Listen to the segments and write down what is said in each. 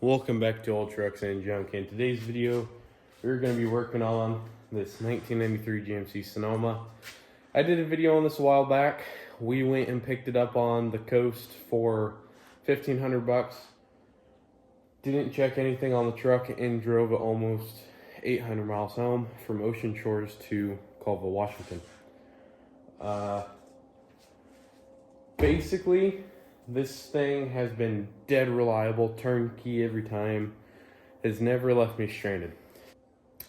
Welcome back to Old Trucks and Junk. In today's video, we're going to be working on this 1993 GMC Sonoma. I did a video on this a while back. We went and picked it up on the coast for $1,500. Didn't check anything on the truck and drove it almost 800 miles home from Ocean Shores to Colville, Washington. Basically, this thing has been dead reliable, turnkey every time, has never left me stranded.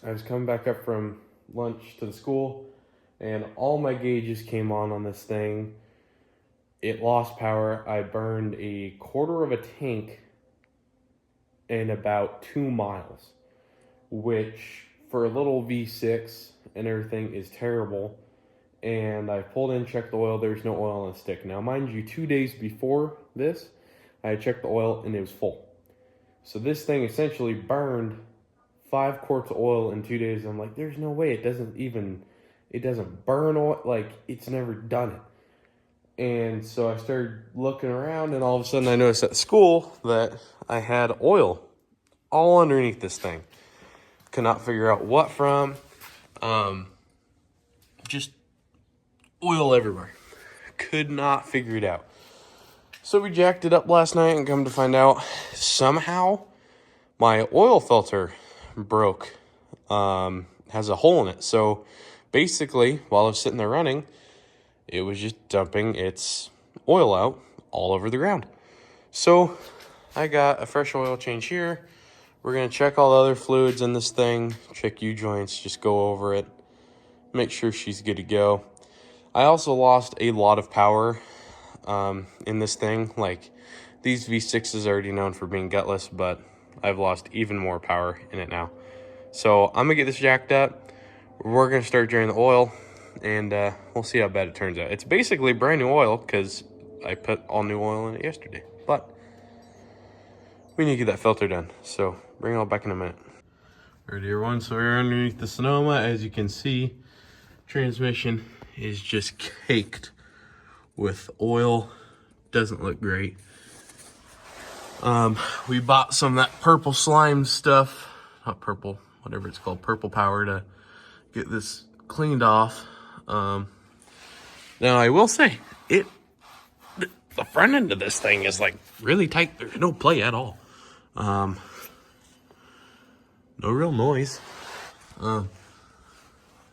I was coming back up from lunch to the school, and all my gauges came on this thing. It lost power. I burned a quarter of a tank in about 2 miles, which for a little V6 and everything is terrible. And I pulled in, checked the oil, there's no oil on the stick. Now, mind you, 2 days before this, I checked the oil and it was full. So this thing essentially burned 5 quarts of oil in 2 days. I'm like, there's no way, it doesn't burn oil, like it's never done it. And so I started looking around, and all of a sudden I noticed at school that I had oil all underneath this thing. Could not figure out what from. Just oil everywhere. Could not figure it out. So we jacked it up last night, and come to find out, somehow my oil filter broke. Has a hole in it. So basically, while I was sitting there running, it was just dumping its oil out all over the ground. So I got a fresh oil change here. We're going to check all the other fluids in this thing, check U-joints, just go over it, make sure she's good to go. I also lost a lot of power in this thing. Like, these V6s are already known for being gutless, but I've lost even more power in it now. So I'm going to get this jacked up. We're going to start draining the oil, and we'll see how bad it turns out. It's basically brand new oil because I put all new oil in it yesterday. But we need to get that filter done. So bring it all back in a minute. All right, everyone. So we're underneath the Sonoma. As you can see, transmission is just caked with oil. Doesn't look great. We bought some of that purple slime stuff, not purple, whatever it's called, purple power, to get this cleaned off. Now I will say, the front end of this thing is like really tight. There's no play at all. No real noise.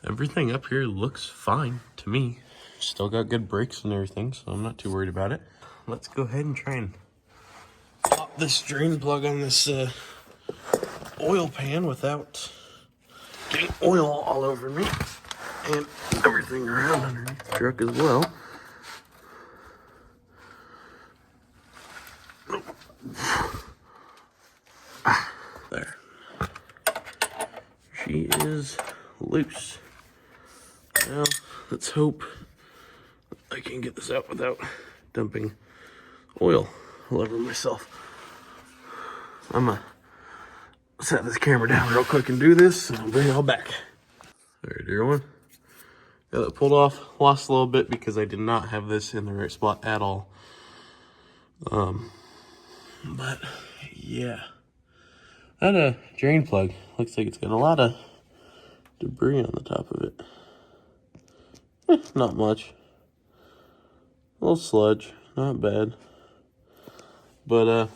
Everything up here looks fine to me. Still got good brakes and everything, so I'm not too worried about it. Let's go ahead and try and pop this drain plug on this oil pan without getting oil all over me and everything around underneath the truck as well. There. She is loose. Now, let's hope I can get this out without dumping oil all over myself. I'm gonna set this camera down real quick and do this, and I'll bring it all back. All right, everyone. Got it pulled off. Lost a little bit because I did not have this in the right spot at all. But yeah, that drain plug looks like it's got a lot of debris on the top of it. Not much. A little sludge, not bad. But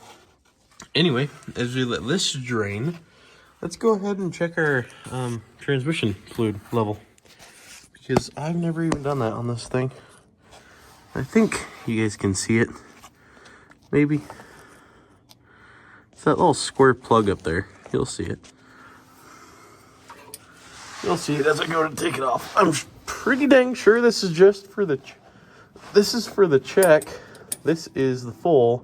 anyway, as we let this drain, let's go ahead and check our transmission fluid level, because I've never even done that on this thing. I think you guys can see it. Maybe. It's that little square plug up there. You'll see it. You'll see it as I go to take it off. I'm pretty dang sure this is just for the this is for the check. This is the full.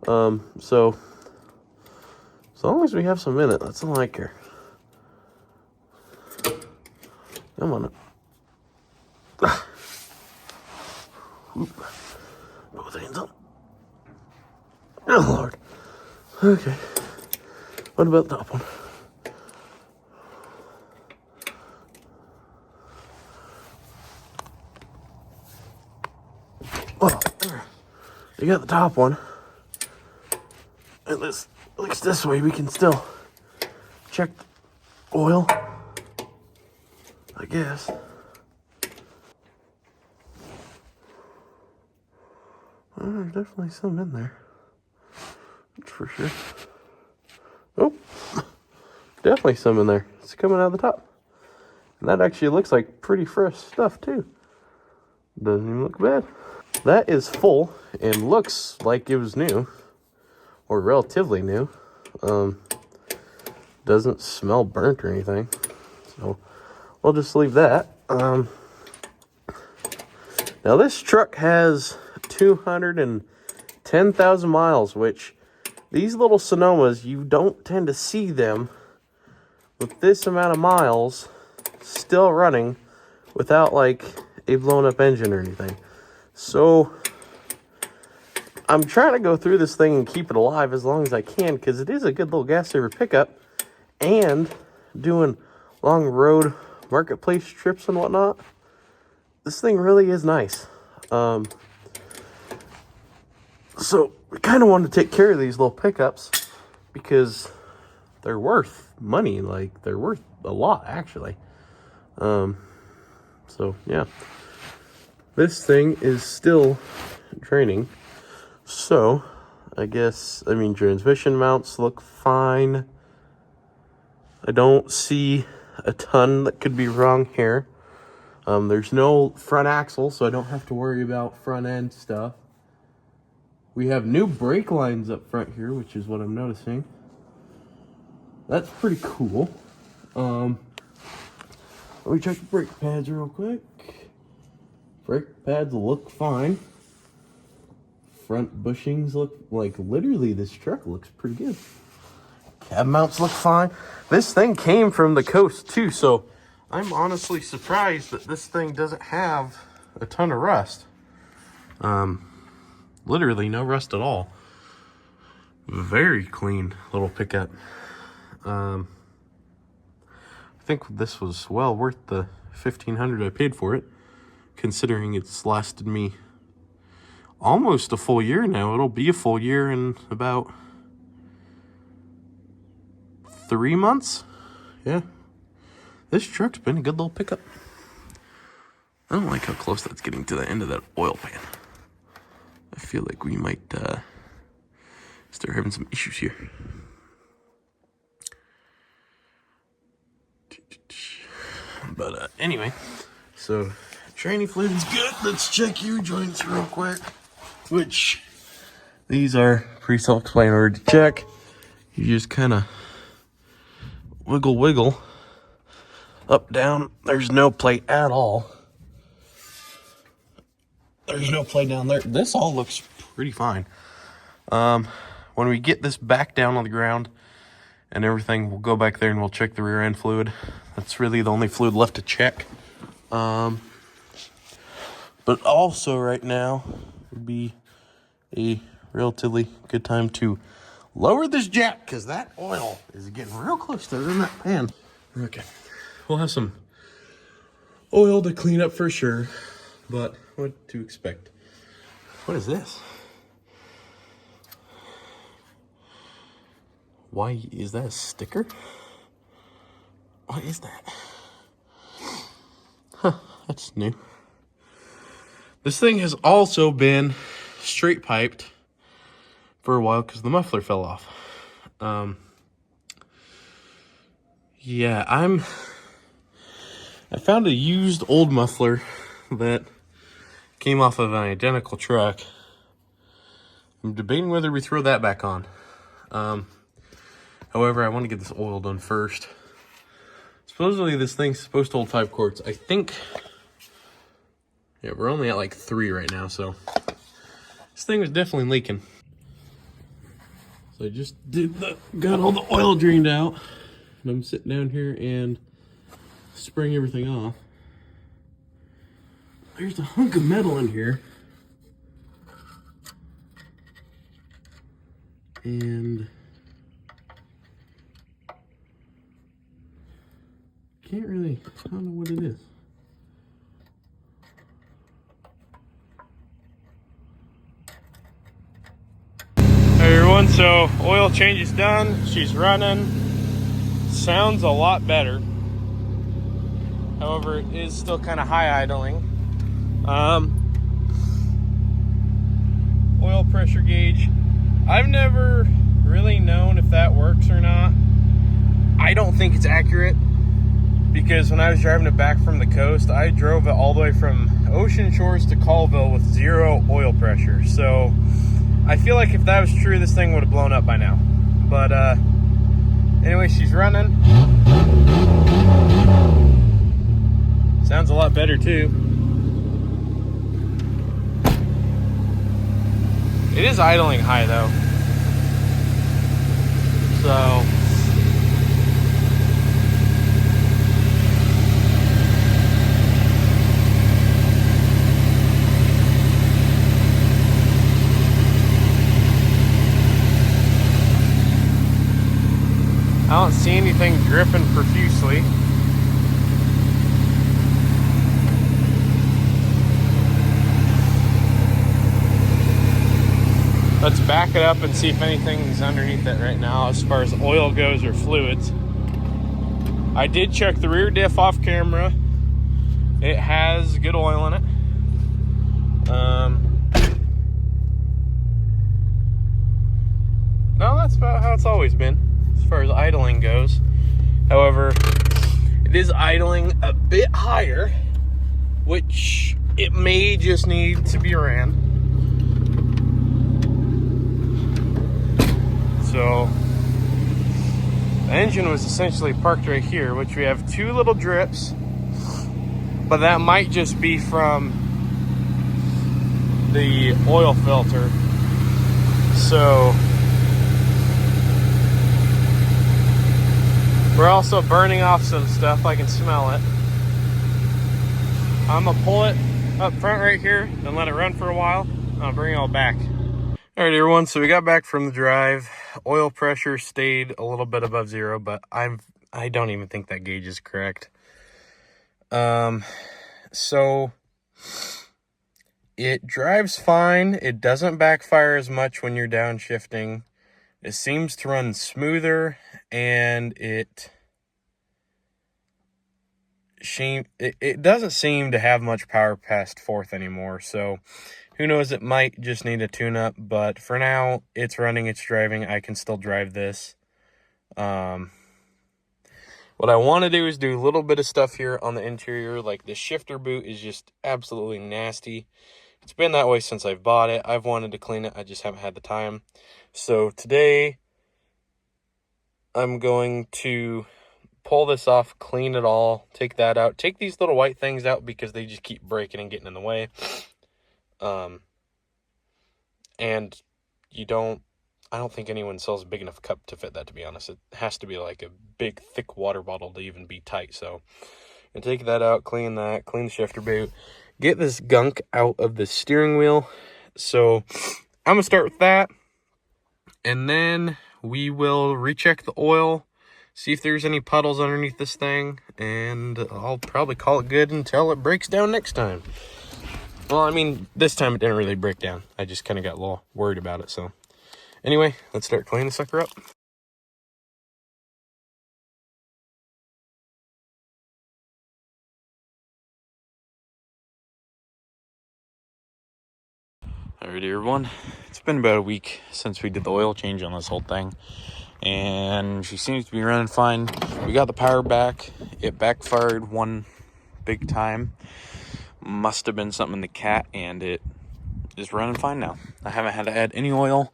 So as long as we have some in it, that's all I care. Come on. Both hands up. Oh Lord. Okay. What about the top one? Oh, you got the top one. And this At least this way we can still check the oil, I guess. There's definitely some in there. That's for sure. Oh, definitely some in there. It's coming out of the top. And that actually looks like pretty fresh stuff too. Doesn't even look bad. That is full and looks like it was new, or relatively new. Doesn't smell burnt or anything. So we'll just leave that. Now this truck has 210,000 miles, which these little Sonomas, you don't tend to see them with this amount of miles still running without like a blown up engine or anything. So I'm trying to go through this thing and keep it alive as long as I can, because it is a good little gas saver pickup, and doing long road marketplace trips and whatnot. This thing really is nice. So we kind of wanted to take care of these little pickups because they're worth money. Like, they're worth a lot, actually. So yeah, this thing is still training. So I mean, transmission mounts look fine. I don't see a ton that could be wrong here. There's no front axle, so I don't have to worry about front end stuff. We have new brake lines up front here, which is what I'm noticing. That's pretty cool. Let me check the brake pads real quick. Brake pads look fine. Front bushings look like, literally, this truck looks pretty good. Cab mounts look fine. This thing came from the coast too, so I'm honestly surprised that this thing doesn't have a ton of rust. Literally no rust at all. Very clean little pickup. I think this was well worth the $1,500 I paid for it, considering it's lasted me almost a full year now. It'll be a full year in about 3 months. Yeah. This truck's been a good little pickup. I don't like how close that's getting to the end of that oil pan. I feel like we might start having some issues here. But anyway, so training fluid's good. Let's check your joints real quick, which these are pretty self-explanatory to check. You just kind of wiggle up, down. There's no plate at all. There's no plate down there. This all looks pretty fine. When we get this back down on the ground and everything, we'll go back there and we'll check the rear end fluid. That's really the only fluid left to check. But also right now would be a relatively good time to lower this jack, because that oil is getting real close to in that pan. Okay, we'll have some oil to clean up for sure, but what to expect? What is this? Why is that a sticker? What is that? Huh, that's new. This thing has also been straight piped for a while because the muffler fell off. Yeah, I found a used old muffler that came off of an identical truck. I'm debating whether we throw that back on. However, I want to get this oil done first. Supposedly this thing's supposed to hold 5 quarts. I think, yeah, we're only at like 3 right now, so this thing was definitely leaking. So I just got all the oil drained out, and I'm sitting down here and spraying everything off. There's a hunk of metal in here. And I don't know what it is. Hey, everyone, so oil change is done. She's running. Sounds a lot better. However, it is still kind of high idling. Oil pressure gauge. I've never really known if that works or not. I don't think it's accurate because when I was driving it back from the coast, I drove it all the way from Ocean Shores to Colville with 0 oil pressure. So I feel like if that was true, this thing would have blown up by now. But anyway, she's running. Sounds a lot better too. It is idling high though. So I don't see anything dripping profusely. Let's back it up and see if anything's underneath it right now as far as oil goes or fluids. I did check the rear diff off camera. It has good oil in it. No, that's about how it's always been as far as idling goes. However, it is idling a bit higher, which it may just need to be ran. So the engine was essentially parked right here, which we have 2 little drips, but that might just be from the oil filter. So we're also burning off some stuff. I can smell it. I'm gonna pull it up front right here and let it run for a while. I'll bring it all back. All right, everyone, so we got back from the drive. Oil pressure stayed a little bit above 0, but I don't even think that gauge is correct. So it drives fine. It doesn't backfire as much when you're downshifting. It seems to run smoother, and it doesn't seem to have much power past 4th anymore. So who knows, it might just need a tune-up, but for now, it's running, it's driving. I can still drive this. What I want to do is do a little bit of stuff here on the interior. Like the shifter boot is just absolutely nasty. It's been that way since I've bought it. I've wanted to clean it. I just haven't had the time. So today, I'm going to pull this off, clean it all, take that out. Take these little white things out because they just keep breaking and getting in the way. And I don't think anyone sells a big enough cup to fit that, to be honest. It has to be like a big, thick water bottle to even be tight. So, and take that out, clean the shifter boot, get this gunk out of the steering wheel. So, I'm going to start with that. And then we will recheck the oil, see if there's any puddles underneath this thing. And I'll probably call it good until it breaks down next time. Well, I mean, this time it didn't really break down. I just kind of got a little worried about it. So anyway, let's start cleaning the sucker up. Alrighty, everyone. It's been about a week since we did the oil change on this whole thing, and she seems to be running fine. We got the power back. It backfired one big time. Must have been something in the cat, and it is running fine now. I haven't had to add any oil.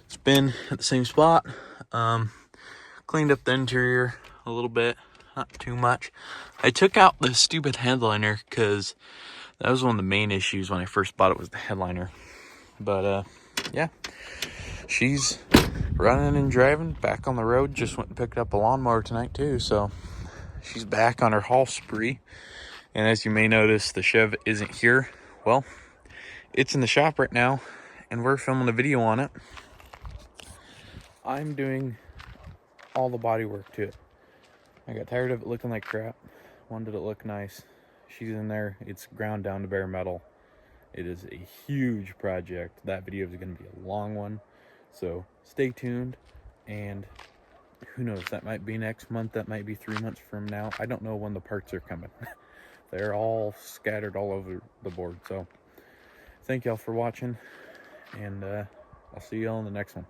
It's been at the same spot. Cleaned up the interior a little bit, not too much. I took out the stupid headliner because that was one of the main issues when I first bought it, was the headliner. But yeah, she's running and driving back on the road. Just went and picked up a lawnmower tonight too, so she's back on her haul spree. And as you may notice, the Chev isn't here. Well, it's in the shop right now, and we're filming a video on it. I'm doing all the body work to it. I got tired of it looking like crap. Wanted it to look nice. She's in there. It's ground down to bare metal. It is a huge project. That video is going to be a long one. So stay tuned, and who knows, that might be next month, that might be 3 months from now. I don't know when the parts are coming. They're all scattered all over the board. So thank y'all for watching, and I'll see y'all in the next one.